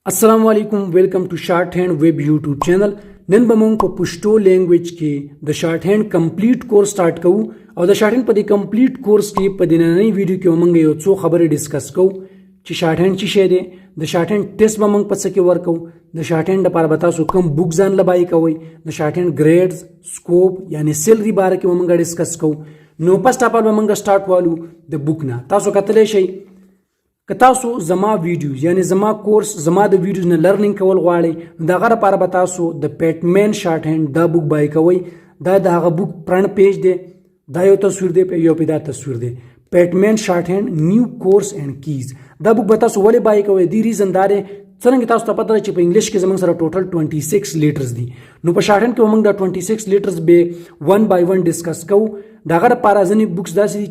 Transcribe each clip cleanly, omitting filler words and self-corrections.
अस्सलाम वालेकुम welcome to shorthand web YouTube channel नन बमों को पुश्तो लैंग्वेज के द shorthand complete course start कऊ और द शॉर्ट हैंड पर कंप्लीट कोर्स के पदिन नई वीडियो के उमंग यो सो खबर डिस्कस कऊ ची शॉर्ट हैंड ची शेदे द शॉर्ट हैंड टेस्ट बमंग पत्स के वर्क कऊ द शॉर्ट हैंड पर बता सो कम बुक जान लबाई कवई the short hand grades scope यानी सैलरी बार के उमंग डिस्कस कऊ नो पस्ट आप बमंग स्टार्ट वालू द बुक ना तासो कतले शई कतासो जमा वीडियोस यानी जमा कोर्स जमा द वीडियोस न लर्निंग कवल वाले दागर पार बतासो द पेटमैन shorthand the book by कवई दा बुक प्रण पेज दे दायो तस्वीर दे पे यो पे दा तस्वीर दे पेटमैन short hand new course and keys the book बतासो वाले बाय कवई दी रीजन दारे सरंग तासो पता रहे पे इंग्लिश के जमंग सर टोटल 26 लीटर्स दी नु पर शॉर्ट हैंड के उमंग द 26 लीटर्स बे 1 बाय 1 डिस्कस कऊ दागर पारा जनी बुक्स दासी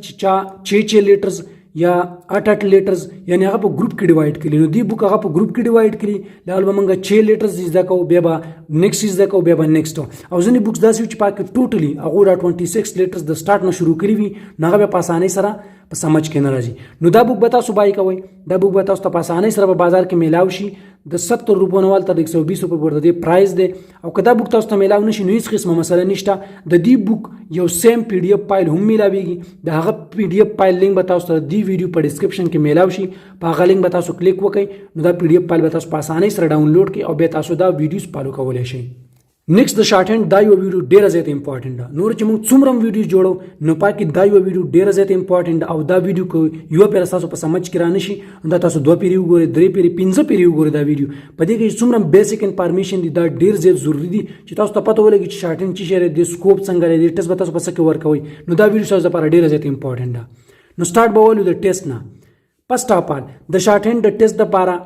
6 लीटर्स या 8 लीटर्स यानी आप ग्रुप की डिवाइड के लिए दी बुक आप ग्रुप की डिवाइड के लिए लाल बमंगा 6 लीटर्स इज दको बेबा नेक्स्ट इज दको बेबा नेक्स्ट और जनी बुक्स दासी पाके टोटली अगोरा 26 लीटर्स द स्टार्ट न शुरू करी भी ना बे पासाने सरा समझ के नाराजी नु दा बुक बता सुबाई का वही दा बुक बता उस पासाने सरा बाजार के मेलावशी द 70 रुपये नवाल तर 120 रुपये पर दे प्राइस दे और कदा बुक ता मेलाव नशी नुइस किस्म मसला निष्ठा द दी बुक यो सेम पीडीएफ फाइल हम मिलावेगी द हागा पीडीएफ फाइल लिंक बताओ सर दी वीडियो पर डिस्क्रिप्शन के मेलावशी पागा लिंक बताओ सो क्लिक वकई नु दा पीडीएफ फाइल बताओ पासाने सरा डाउनलोड के और बेतासो दा वीडियोस पालो का बोले शे नेक्स्ट द शॉर्ट हैंड दा यो वीडियो डेर जैत इंपॉर्टेंट नूर चमु चुमरम वीडियो जोड़ो नपा की दा यो वीडियो डेर जैत इंपॉर्टेंट और दा वीडियो को युवा पेरा सासो समझ किरानिशी दा तासो दो पेरी उगोरे द्रे पेरी पिंज पेरी उगोरे दा वीडियो पदे के चुमरम बेसिक इन्फॉर्मेशन दी दा डेर जैत जरूरी दी चितास तो पता बोले कि शॉर्ट हैंड ची शेरे दे स्कोप संगरे दे टेस्ट बतासो पसके वर्क होई नु दा वीडियो सास दा पारा डेर जैत इंपॉर्टेंट नु स्टार्ट बावल द टेस्ट ना फर्स्ट ऑफ ऑल द शॉर्ट हैंड द टेस्ट द पारा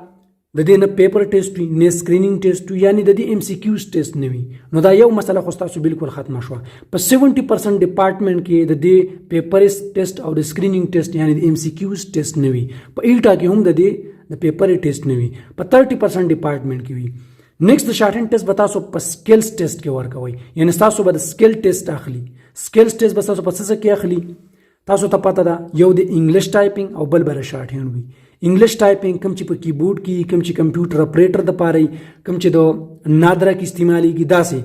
ददी न पेपर टेस्ट ने स्क्रीनिंग टेस्ट यानी ददी एमसीक्यूज टेस्ट नवी नो दा यो मसला खुस्ता सो बिल्कुल खत्म शुआ पर 70% डिपार्टमेंट के ददी पेपर टेस्ट और स्क्रीनिंग टेस्ट यानी एमसीक्यूज टेस्ट नवी पर इल्टा के हम ददी द पेपर टेस्ट नवी पर 30% डिपार्टमेंट की हुई नेक्स्ट द शॉर्ट हैंड टेस्ट बता सो पर स्किल्स टेस्ट के वर्क हुई यानी तासो बद स्किल टेस्ट आखली स्किल्स टेस्ट बता सो पस के आखली तासो त पता दा यो द इंग्लिश टाइपिंग और बल बर शॉर्ट हैंड हुई इंग्लिश टाइपिंग कम ची कीबोर्ड की कम ची कंप्यूटर ऑपरेटर द पा रही कम ची दो नादरा की इस्तेमाली की दासे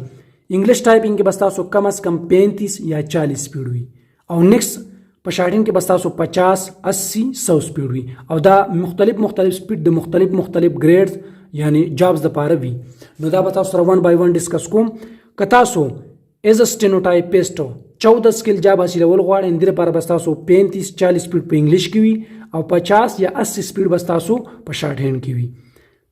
इंग्लिश टाइपिंग के बस्ता सो कम अज कम 35 या 40 स्पीड हुई और नेक्स्ट पशार्टिंग के बस्ता सो 50 80 100 स्पीड हुई और दा मुख्तलिफ स्पीड द मुख्तलिफ ग्रेड्स यानी जॉब्स द पा रही नो दा बताओ सर 1 बाय 1 डिस्कस को कता सो as a stenotypist 14 skill job हासिल वल गवाड़ इंदिर पर बस्ता सो 35 40 स्पीड पे इंग्लिश की हुई और 50 या 80 स्पीड बस्ता सो पर शॉर्ट हैंड की हुई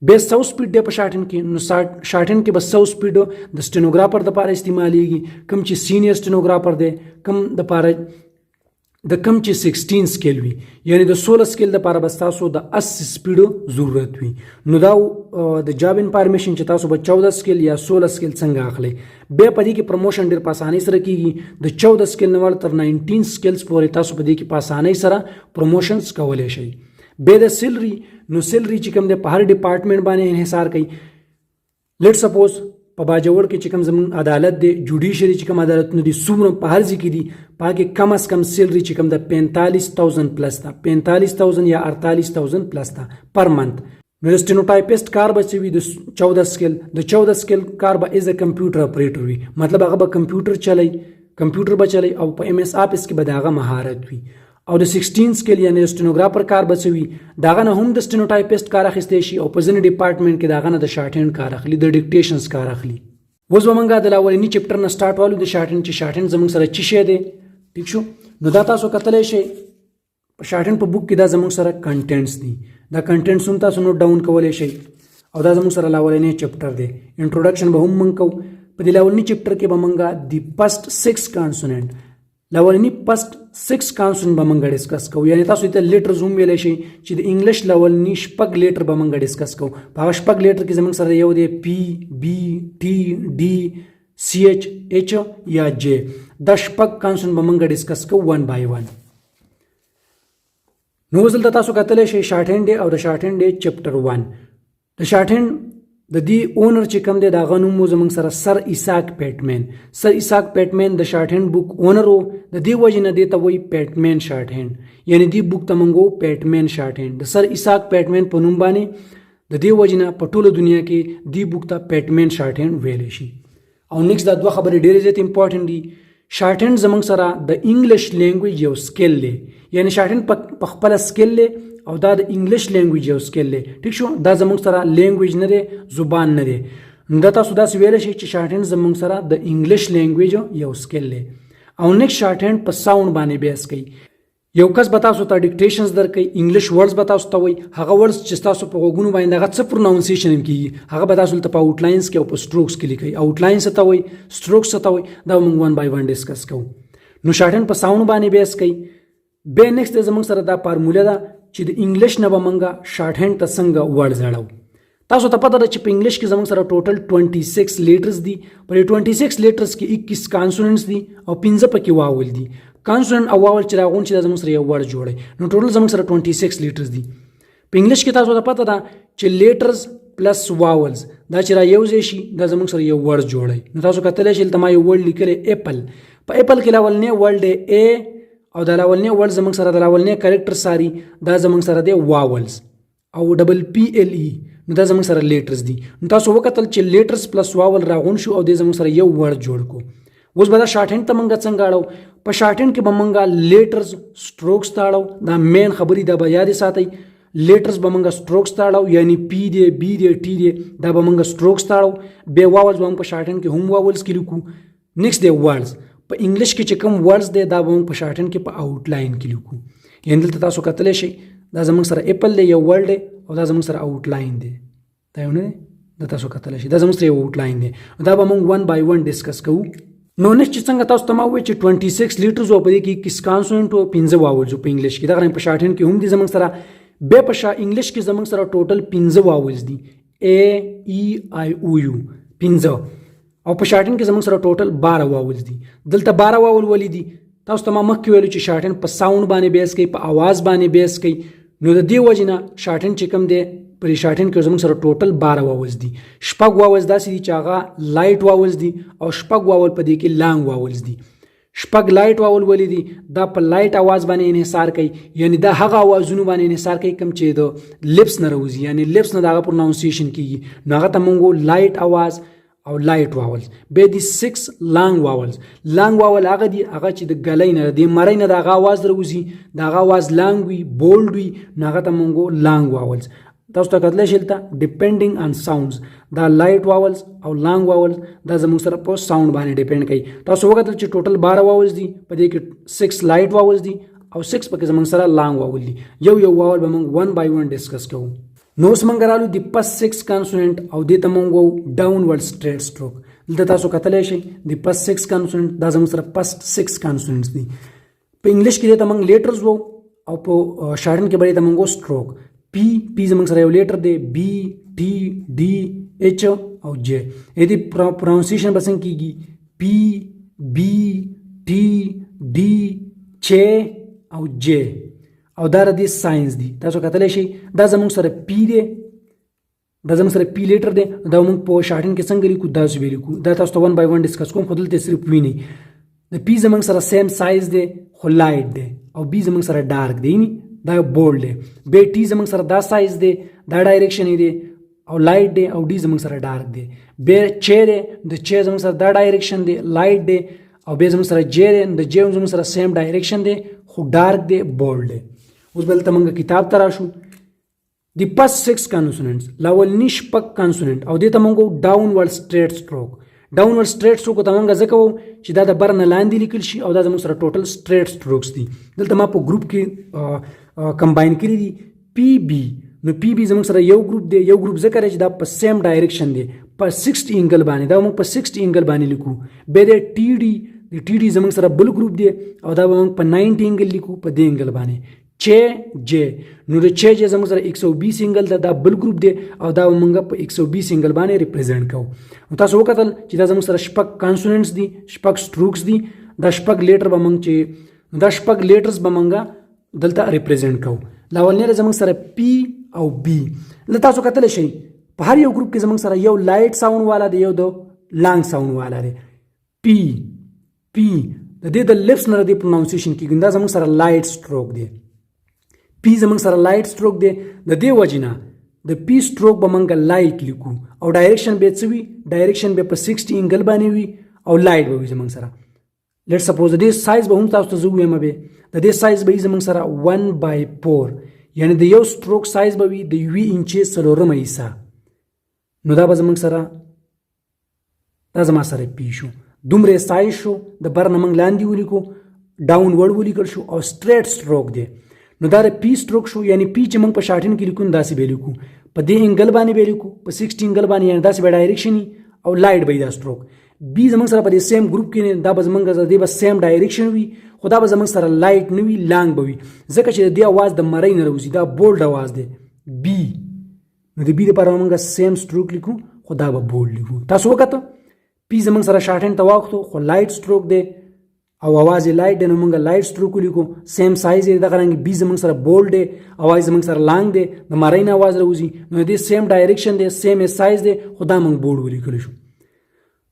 बेस 100 स्पीड दे पर शॉर्ट हैंड की शॉर्ट हैंड के बस 100 स्पीड द स्टेनोग्राफर द पार इस्तेमाल होगी कम ची सीनियर स्टेनोग्राफर दे कम द पार द कम ची 16 स्केल हुई यानी द 16 स्केल द पार बस्ता सो द 80 स्पीड जरूरत हुई नुदाव द जॉब इंफॉर्मेशन चता सो 14 स्केल या 16 स्केल संग आखले बे पदी की प्रमोशन डेर पासानी सर की द 14 स्केल नवाल तर 19 स्केल्स पोरे तासो पदी की पासानी सर प्रमोशंस कवले शई बे द सैलरी नो सैलरी चिकम दे पहाड़ डिपार्टमेंट बाने हिसार कई लेट सपोज पबाजवड़ के चिकम जमन अदालत दे जुडिशरी चिकम अदालत नदी सुमर पहाड़ जी की दी पाके कम अज कम सैलरी चिकम द 45,000 प्लस था 45,000 या 48,000 प्लस था पर मंथ स्टेनोटाइपिस्ट कार बची हुई 14 स्केल कार बा एज ए कंप्यूटर ऑपरेटर हुई मतलब अगर कंप्यूटर चलाई और MS ऑफिस के बदागा महारत हुई और 16 स्केल यानी स्टेनोग्राफर कार बची हुई दागा ना हम द स्टेनोटाइपिस्ट कार अखिस्तेशी और पजन डिपार्टमेंट के दागा ना द शॉर्ट हैंड कार अखली द डिक्टेशंस कार अखली वज वमंगा दलावल नी चैप्टर ना स्टार्ट वालू द शॉर्ट हैंड जमंग सर चिशे दे ठीक छो नुदाता सो कतले शे शॉर्ट हैंड पर बुक की दा जमंग sir contents the the content सुनता सो नोट डाउन कवले शे और दा जमंग सर लावल ने चैप्टर दे इंट्रोडक्शन बहुम मंगको पदिलावल नी चैप्टर के बमंगा द फर्स्ट 6 कॉन्सोनेंट लावल नी फर्स्ट 6 कॉन्सोनेंट बमंगा डिस्कस को यानी तासो इते लेटर जूम वेले शे ची द इंग्लिश लावल नी शपग लेटर बमंगा डिस्कस को भाषपग लेटर की जमंग सर यो दे P B T D C H H या J दशपग कॉन्सोनेंट बमंगा डिस्कस को 1 बाय 1 नोजल दता सो कतले शे शॉर्ट हैंड डे और द short hand day chapter 1 the shorthand the the owner चिकम दे दागनु मोजमंग सर इसाक पेटमैन the short hand book owner हो द दी वजन दे तवई पेटमैन शॉर्ट हैंड यानी दी बुक तमंगो पेटमैन शॉर्ट हैंड द सर इसाक पेटमैन पनुम्बाने د دې وجنه په ټوله دنیا کې دی بوک ته پیټمن شارټ هند ویل شي. او نیکست دا دوه خبرې ډېرې زیات امپورټنت دي. شارټ هند زمونږ سره د انګلیش لینګویج یو سکل دی، یعنی شارټ هند په خپل سکل دی او دا د انګلیش لینګویج یو سکل دی. ټیک شو، دا زمونږ سره لینګویج نه دی، زبان نه دی. دا تاسو داسې ویلی شئ چې شارټ هند زمونږ سره د انګلیش لینګویج یو سکل دی. او نیکست شارټ هند په ساوند باندې بیس کوي. یو کس به تاسو ته ډیکټیشنز درکوي، انګلیش ورډز به تاسو ته وایي، هغه ورډز چې تاسو په غوږونو باندې هغه څه پروناونسیشن هم کېږي هغه به تاسو ته په آوټلاینز کې او په سټروکس کې لیکئ. آوټلاین څه ته وایي، سټروکس څه ته وایي، دا موږ ون بای ون ډسکس کوو. نو شارټ هند په ساوند باندې بیس کوي. بیا نیکست زموږ سره دا فارموله ده چې د انګلیش نه به موږ شارټ هند ته څنګه ورډز اړوو. تاسو ته پته ده چې په انګلیش کې زموږ سره ټوټل 26 لیټرز دي. په 26 لیټرز کې 21 کانسوننټس دي او 15 پکې واول دي. کانسوننټ او واول چې راغون چې دا زموږ سره یو ورډ جوړي، نو ټوټل زموږ سره 26 لیټرز دي. په انګلیش کې تاسو ته پته ده چې لیټرز پلس واولز دا چې را یو ځای شي دا زموږ سره یو ورډ جوړي. نو تاسو کتلی شئ دلته ما یو ورډ لیکلی اپل. په اپل کې لاولنی ورډ دی ا او دا لاولنی ورډ زموږ سره د لاولنی کریکټر ساري دا زموږ سره دی واولز او ډبل پی ال ای، نو دا زموږ سره لیټرز دي. نو تاسو وکتل چې لیټرز پلس واول راغون شو او د زموږ سره یو ورډ جوړ کو. اوس به دا شارټ هند ته موږ څنګه اړو؟ په شارټ هند کې به موږ لیټرز سټروکس ته اړو. دا مین خبرې دا به یاد ساتئ. لیټرز به موږ سټروکس ته اړو، یعنی پی دی، بی دی، ټی دی، دا به موږ سټروکس ته اړو. بیا واولز به موږ په شارټ هند کې هم واولز کې لیکو. نیکست دی ورډز. په انګلیش کې چې کوم ورډز دی دا به موږ په شارټ هند کې په آوټلاین کې لیکو. یعنی دلته تاسو کتلی شئ دا زموږ سره اپل دی یو ورډ دی او دا زموږ سره آوټلاین دی. دا یو نه دی، دا تاسو کتلی شئ دا زموږ سره یو آوټلاین دی. دا به موږ ون بای ون ډسکس کوو. نو نیکست چې څنګه تاسو ته ما وویل چې 26 لیټرز او په دې کې 21 کانسوننټ او 15 واولز په انګلیش کې، دغه په شارټ هند کې هم دي زموږ سره. بیا په انګلیش کې زموږ سره ټوټل 15 واولز دي، ا ای آی او یو 15. او په شارټ هند کې زموږ سره ټوټل 12 واولز دي. دلته 12 واول ولې دي؟ تاسو ته ما مخکې ویلو چې شارټ هند په ساوند باندې بیس کوي، په आवाज باندې بیس کوي. نو د دې وجې نه شارټ هند چې کوم دی په شارټ هند کې زموږ سره ټوټل 12 واولز دي. شپږ واولز داسې دي چې هغه لایټ واولز دي او شپږ واول په دې کې لانګ واولز دي. شپږ لایټ واول ولې دي؟ دا په لایټ आवाज باندې انحصار کوي، یعنی دا هغه आवाजونو باندې انحصار کوي کوم چې د لپس نه راوځي، یعنی لپس نه دغه پروناونسیشن کیږي. نو هغه ته موږ لایټ आवाज او لایټ واولز. بیا دي 6 لانګ واولز. لانګ واول هغه دي هغه چې د ګلۍ نه د مړۍ نه دغه आवाज راوځي، دغه आवाज لانګ وي، بولډ وي، نو هغه ته موږ لانګ واولز. تاسو ته کتلی شئ دلته ډیپینډینګ آن ساوندز دا لایټ واولز او لانګ واولز دا زموږ سره په ساوند باندې ډیپینډ کوي. تاسو وکتل چې ټوټل 12 واولز دي، په دې کې 6 لایټ واولز دي او 6 پکې زموږ سره لانګ واول دي. یو یو واول به موږ ون بای ون ډسکس کوو. نو اوس موږ رالو د پس 6 کانسوننټ او دې ته موږ وو ډاونورډ سټریټ سټروک. دلته تاسو کتلی شئ د پس 6 کانسوننټ دا زموږ سره پس 6 کانسوننټس دي. په انګلیش کې دې ته موږ لیټرز وو او په شارټ هند کې به دې ته موږ وو سټروک. پی زموږ سره یو لیټر دی، بی، ټي، ډي، ایچ او جے. دې پروناونسیشن به څنګه کیږي؟ پی، بی، ټي، ډي، چ او جے. او دا د ساينس دي. تاسو کتلی شئ دا زموږ سره پی دی، دا زموږ سره پی لیټر دی. دا موږ په شارټ هند کې څنګه لیکو؟ داسې به لیکو. دا تاسو ته ون بای ون ډسکس کوم، خو دلته صرف وینئ د پی زموږ سره سیم سایز دی خو لایټ دی، او بی زموږ سره ډارک دی دا بولډ دی. بیا ټي زموږ سره دا سایز دی، دا ډایرکشن دی او لایټ دی، او ډي زموږ سره ډارک دی. بیا چ دی، د چ زموږ سره دا ډایرکشن دی، لایټ دی، او بیا زموږ سره جے دی، د جے زموږ سره سیم ډایرکشن دی خو ډارک دی، بولډ دی. اوس بل ته موږ کتاب ته راشو. د پس 6 کانسوننټس لاولني شپږ کانسوننټ او دې ته موږ ډاونورډ سټریټ سټروک. ډاونورډ سټریټ سټروک ته موږ ځکه وو چې دا د بر نه لاندې لیکل شي او دا زموږ سره ټوټل سټریټ سټروکس دي. دلته ما په ګروپ کې کمباین کړي دي پی بی. نو پی بی زموږ سره یو ګروپ دی، یو ګروپ ځکه چې دا په سیم ډایرکشن دی، په 60 انګل باندې، دا موږ په 60 انګل باندې لیکو. بیا د ټي ډي، د ټي ډي زموږ سره بل ګروپ دی او دا به موږ په 90 انګل لیکو په دې انګل باندې. چ جے، نو د چ جے زموږ سره 120 انګل دا بل ګروپ دی او دا موږ په 120 انګل باندې ریپرزینټ کوو. نو تاسو وکتل چې دا زموږ سره شپږ کانسوننټس دي، شپږ سټروکس دي. دا شپږ لیټر به موږ چې دا شپږ لیټرز به موږ دلته ریپرزینټ کوو. لاولنی زموږ سره پی او بی. لکه تاسو کتلی شئ په هر یو ګروپ کې زموږ سره یو لایټ ساوند والا دی، یو د لانګ ساوند والا دی. پی پی د دې د لپس نه د پروناونسیشن کیږي، دا زموږ سره لایټ سټروک دی. پی زموږ سره لایټ سټروک دی. د دې وجې نه د پی سټروک به موږ لایټ لیکو او ډایریکشن به څه وي ډایریکشن به په 60 انګل باندې وي او لایټ به وي زموږ سره لیټ سپوز د دې سایز به هم تاسو ته زه ویم به د دې سایز به زموږ سره 1/4 یعنی د یو سټروک سایز به وي د 2 انچ څلورمه حصہ نو دا به زموږ سره دا زما سره پی شو دومره سایز شو د بر نه موږ لاندې ولیکو ډاون ورډ ولیکل شو او سټریټ سټروک دی نو دا پی سټروک شو یعنی پی چې موږ په شارټن کې لیکو داسې به لیکو په دې انګل باندې به لیکو په 60 انګل باندې یعنی داسې به ډایریکشن او لایټ به دا سټروک بی زموږ سره په دې سیم ګروپ کې نه دا به زموږ سره دی به سیم ډایریکشن وي خو دا به زموږ سره لایټ نه وي لانګ به وي ځکه چې د دې اواز د مړی نه راوځي دا بولډ اواز دی بی نو د بی لپاره موږ سیم سټروک لیکو خو دا به بولډ لیکو تاسو وکړه پی زموږ سره شارټن ته واخلو خو لایټ سټروک دی او اواز یې لایټ دی نو موږ لایټ سټروک لیکو سیم سایز یې دغه رنګ بی زموږ سره بولډ دی اواز زموږ سره لانګ دی د مړی نه اواز راوځي نو دې سیم ډایریکشن دی سیم سایز دی خو دا موږ بولډ ولیکل شو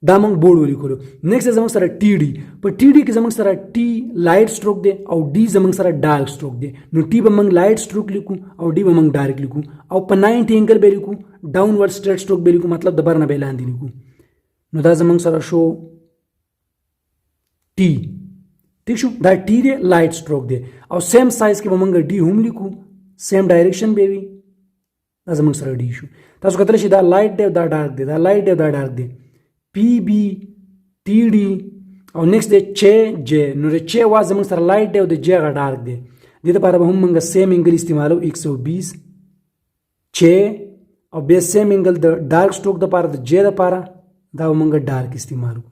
دا موږ بورډ ولیکلو نیکسټ زموږ سره ټي ډي په ټي ډي کې زموږ سره ټي لایټ سټروک دی او ډي زموږ سره ډارک سټروک دی نو ټي به موږ لایټ سټروک لیکو او ډي به موږ ډارک لیکو او په 90 انګل به لیکو ډاون ورډ سټریټ سټروک به لیکو مطلب د بر نه به لاندې لیکو نو دا زموږ سره شو ټي ٹھیک شو دا ټي دی لایټ سټروک دی او سیم سایز کې به موږ ډي هم لیکو سیم ډایریکشن به وي دا زموږ سره ډي شو تاسو کتلی شئ دا لایټ دی دا ډارک دی دا لایټ دی دا ډارک دی پی بی ټي ډي او نیکسټ دی چه جے نو د چه واز زموږ سره لایټ دی او د جے هغه ډارک دی دې لپاره به هم موږ سیم انګل استعمالو 120 چه او بیا سیم انګل د ډارک سټروک لپاره د جے لپاره دا به موږ ډارک استعمالو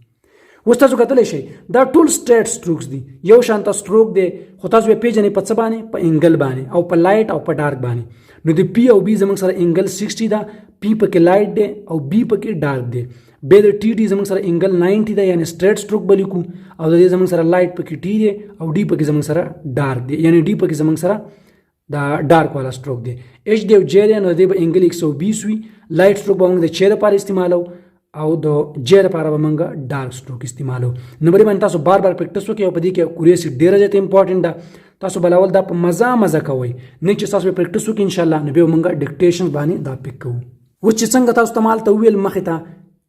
اوس تاسو کتلی شئ دا ټول سټریټ سټروکس دي یو شانته سټروک دی خو تاسو یې پیژنئ په څه باندې په انګل باندې او په لایټ او په ډارک باندې نو د پی او بی زموږ سره انګل 60 ده پی پکې لایټ دی او بی پکې ډارک دی بیا د ټي ډي زموږ سره انګل 90 ده یعنی سټریټ سټروک به لیکو او د دې زموږ سره لایټ پکې ټي دی او ډي پکې زموږ سره ډارک دی یعنی ډي پکې زموږ سره دا ډارک والا سټروک دی ایچ دی او جے دی نو د دې به انګل 120 وي لایټ سټروک به موږ د چه لپاره استعمالو او د جے لپاره به موږ ډارک سټروک استعمالو نو بری باندې تاسو بار بار پریکټس وکړئ او په دې کې اکوریسي ډیره زیاته امپورټنت ده تاسو بلاول دا په مزه کوئ نه چې تاسو پریکټس وکړئ ان شاء الله نو به موږ ډیکټیشن باندې دا پک کوو و چې څنګه تاسو ته مال ته ویل مخې ته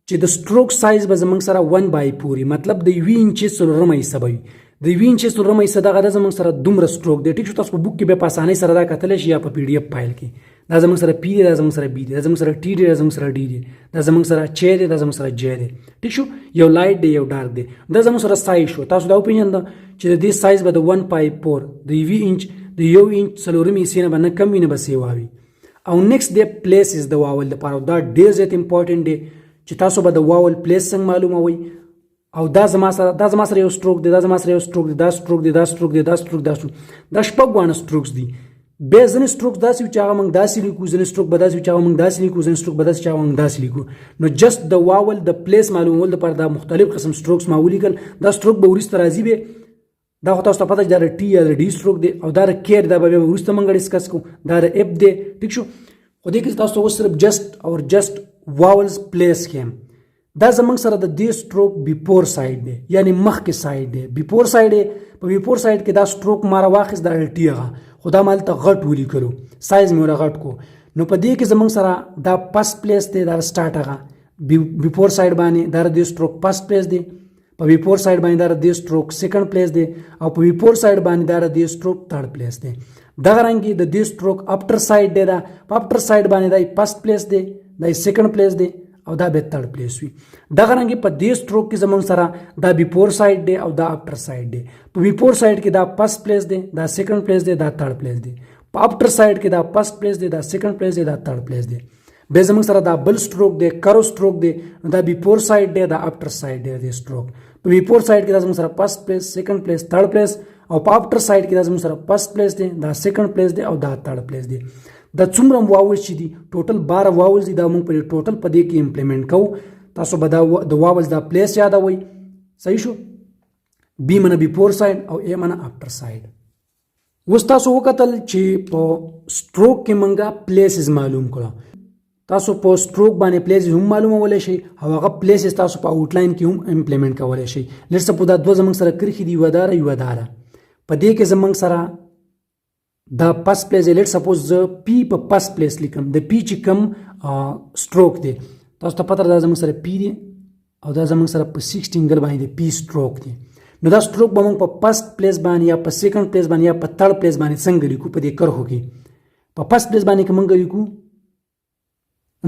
چې د سټروک سایز به زموږ سره 1/4 مطلب د 2 انچ څلورمه حصہ به وي د 2 انچ څلورمه حصہ دغه زموږ سره دومره سټروک دی ټیک شو تاسو په بوک کې به په اسانۍ سره دا کتلی شئ یا په پی ډي اف فایل کې دا زموږ سره پی دی دا زموږ سره بی دی دا زموږ سره ټي دی دا زموږ سره ډي دی دا زموږ سره چه دی دا زموږ سره جے دی ټیک شو یو لایټ دی یو ډارک دی دا زموږ سره سایز شو تاسو دا وپېژنده چې د دې سایز به د 1/4 د 2 انچ د 1 انچ څلورمې حصې نه به نه کم وي نه به سیوا وي او نیکسټ دی پلیسز د واول لپاره دا ډېر زیات امپورټنټ دی چې تاسو به د واول پلیس څنګه معلوموئ او دا زما سره یو سټروک دی دا زما سره یو سټروک دی دا سټروک دی دا سټروک دی دا سټروک دا سټروک دا شپږ وانه سټروکس دي بیا ځینې سټروکس داسې وي چې هغه موږ داسې لیکو ځینې سټروک به داسې وي چې هغه موږ داسې لیکو ځینې سټروک به داسې چې هغه موږ داسې لیکو نو جست د واول د پلیس معلومول لپاره دا مختلف قسم سټروکس ما ولیکل دا سټروک به وروسته راځي به دا خو تاسو ته پته چې دا د ټي یا د ډي سټروک دی او دا د کیر دا به وروسته موږ ډسکس کوو دا د اف دی ټیک شو خو دې کې تاسو اوس صرف جست واولز پلیس کې دا زمونږ سره د دې سټروک بیفور سایډ دی یعنی مخکې سایډ دی بیفور سایډ دی په بیفور سایډ کې دا سټروک ما راواخیست دا ټي هغه خو دا ما هلته غټ ولیکلو سایز مې ورغټ کو نو په دې کې زمونږ سره دا فسټ پلیس دی دا سټارټ هغه بیفور سایډ باندې دا د سټروک فسټ پلیس دی په بیفور سایډ باندې دا د سټروک سیکنډ پلیس دی او په بیفور سایډ باندې دا د سټروک تھرډ پلیس دی دغه رنګې د دې سټروک اپټر سایډ دی دا په اپټر سایډ باندې دا فسټ پلیس دی دا سیکنډ پلیس دی او دا به تھرډ پلیس وي دغه رنګې په دې سټروک کې زموږ سره دا بیفور سایډ دی او دا اپټر سایډ دی په بیفور سایډ کې دا فسټ پلیس دی دا سیکنډ پلیس دی دا تھرډ پلیس دی په اپټر سایډ کې دا فسټ پلیس دی دا سیکنډ پلیس دی دا تھرډ پلیس دی بیا زموږ سره دا بل سټروک دی کرو سټروک دی دا بیفور سایډ دی دا اپټر سایډ دی د سټروک په بیفور سایډ کې دا زموږ سره فسټ پلیس سیکنډ پلیس تھرډ پلیس او په اپټر سایډ کې دا زموږ سره فسټ پلیس دی دا سیکنډ پلیس دی او دا تھرډ پلیس دی دا څومره واولز چې دي ټوټل 12 واولز دي دا موږ په ټوټل په دې کې امپلیمنٹ کوو تاسو به د واولز دا پلیس یادوئ صحیح شو بی منه بیفور سایډ او ا منه اپټر سایډ اوس تاسو وکتل چې په سټروک کې موږ پلیسز معلوم کړو تاسو په سټروک باندې پلیسز هم معلومولی شئ او هغه پلیسز تاسو په آوټلاین کې هم امپلیمنٹ کولی شئ لږ څه په دا دوه زموږ سره کرښې دي یوه داره په دې کې زموږ سره دا فرست پلیس دی لیټ سپوز ز پی په فرست پلیس لیکم د پی چې کم سټروک دی تاسو ته پته دا زموږ سره پی دی او دا زموږ سره په 16 انګل باندې دی پی سټروک دی نو دا سټروک به موږ په فرست پلیس باندې یا په سیکنډ پلیس باندې یا په تھرډ پلیس باندې څنګه لیکو په دې کرښو کې په فرست پلیس باندې کوم لیکو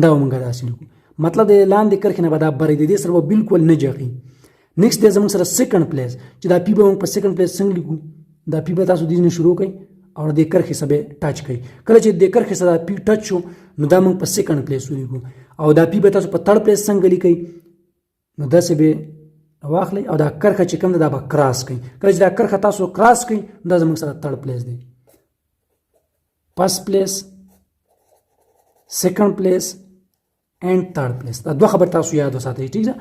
دا موږ داسې لیکو مطلب د لاندې کرښې نه به دا برې دی سره بالکل نه جګي نیکسټ دی زموږ سره سیکنډ پلیس چې دا پی به موږ په سیکنډ پلیس څنګه لیکو دا پی به تاسو دې نه شروع کړئ او د کرښې سره ټچ کړئ کله چې د کرښې سره پی ټچ شو نو دا موږ په سیکنډ پلیس ولیکو او دا پی به تاسو په تھرډ پلیس څنګه لیکئ نو داسې به واخلئ او دا کرښه چې کوم ده دا به کراس کړئ کله چې دا کرښه تاسو کراس کړئ دا زموږ سره تھرډ پلیس دی فرست پلیس سیکنډ پلیس اینڈ تھرډ پلیس دا دوه خبر تاسو یاد وساتئ ٹھیک ده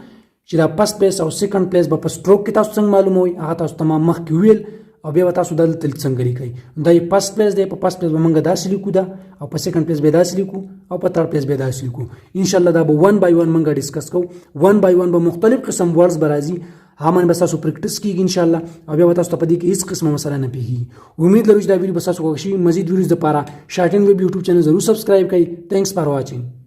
چې دا فرست پلیس او سیکنډ پلیس به په سټروک کې تاسو څنګه معلوموي هغه تاسو تمام مخکې ویل او بیا تاسو دلته څنګه لیکئ دا یې فرست پلیس دی په فرست پلیس به موږ داسې لیکو دا او په سیکنډ پلیس به داسې لیکو او په تھرډ پلیس به داسې لیکو ان شاء الله دا به 1 بای 1 موږ ډیسکس کوو 1 بای 1 به مختلف قسم ورډز به راځي هغه به تاسو پریکټیس کیږي ان شاء الله او بیا تاسو ته په دې کې هیڅ قسمه مسله نه پیږي امید لرم چې دا ویډیو به تاسو خوښ شي مزید ویډیوز لپاره شارټ اینډ ویب یوټیوب چینل ضرور سبسکرایب کړئ تھینکس فار واچینګ